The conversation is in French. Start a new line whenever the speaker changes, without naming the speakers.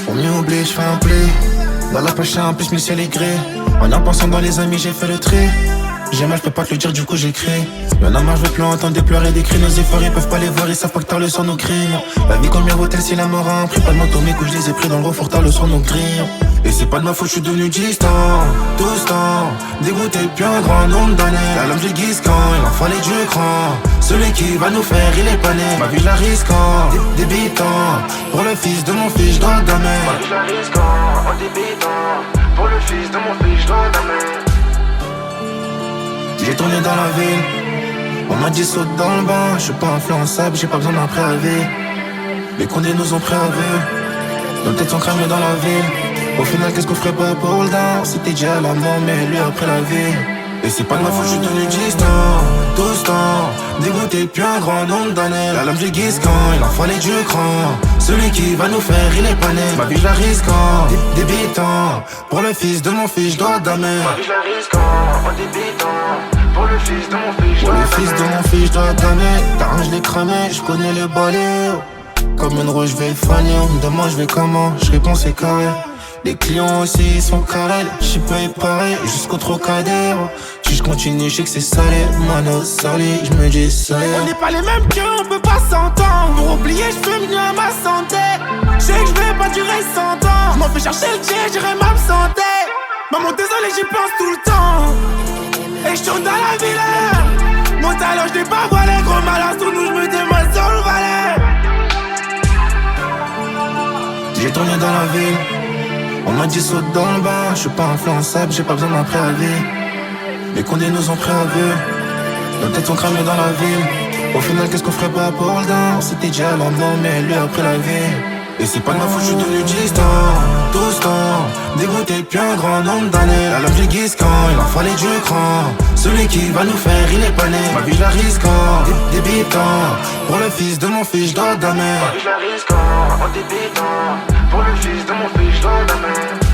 Pour mieux oublier, je fais un play. Dans la poche, un plus, mais le ciel est gré. En y pensant dans les amis, j'ai fait le tri. J'ai mal, je peux pas te le dire, du coup j'écris. Y'en a marre, je veux plus entendre des pleurs et des cris. Nos efforts, ils peuvent pas les voir, ils savent pas que tard le soir nous crions. La vie comme Mirotel, c'est la mort a un prix. Pas de manteau, mes couches, je les ai pris dans le refort, tard le soir nous grillons. Et c'est pas de ma faute, je suis devenu distant. Tout ce temps, dégoûté depuis un grand nombre d'années. La lame, j'ai guisquant, il en fallait du cran. Celui qui va nous faire, il est pas né. Ma vie, je la risquant, débitant. Pour le fils de mon fils, je dois damer. Ma vie, je la risquant, en débitant. Pour le fils de mon fils, je dois damer. J'ai tourné dans la ville, on m'a dit saute dans le bain. Je suis pas influençable, j'ai pas besoin d'un préavis. Les condés nous ont préavis, nos têtes sont cramées dans la ville. Au final, qu'est-ce qu'on ferait pas pour le down? C'était déjà la mort, mais lui après la vie. Et c'est pas de ma faute, je suis devenu distant. Tout ce temps, dégoûté depuis un grand nombre d'années. La lame, j'ai guisquant, il en fallait du cran. Celui qui va nous faire, il est pas né. Ma vie, je la risquant, débitant. Pour le fils de mon fils, je dois damer. Ma vie, je la risquant, en débitant. Pour le fils de mon fils, pour le fils de mon fils, je dois damer. T'as je l'ai cramé, je connais le balai. Comme une rose, je vais le faner. On me demande, je vais comment? Je réponds, c'est carré. Les clients aussi, ils sont carrés. J'suis pas pareil, jusqu'au trocadéro. Si je continue, je sais que c'est salé. Mano salé, je me dis ça.
On n'est pas les mêmes que, on peut pas s'entendre. Pour oublier, je fume mieux à ma santé. Je sais que je vais pas durer 100 ans. Je m'en fais chercher le jet, j'irai m'absenter. Maman, désolé, j'y pense tout le temps. Et je tourne dans la ville. Mon talent, je l'ai pas voilé. Gros malin sur nous, je me demande sur le valet.
J'ai tourné dans la ville, on m'a dit saute dans le bain. Je suis pas influençable, j'ai pas besoin d'un préavis. Les condés nous ont préavis, nos têtes sont cramées dans la ville. Au final, qu'est-ce qu'on ferait pas pour le down? C'était déjà la mort, mais lui après la vie. Et c'est pas de ma faute, je suis devenu distant. Tout ce temps, dégoûté depuis un grand nombre d'années. La lame, j'ai guisquant, il en fallait du cran. Celui qui va nous faire, il est pas né. Ma vie, je la risquant, débitant. Pour le fils de mon fils, je dois damer. Ma vie, je la risquant, en débitant. Pour le fils de mon fils, je dois damer.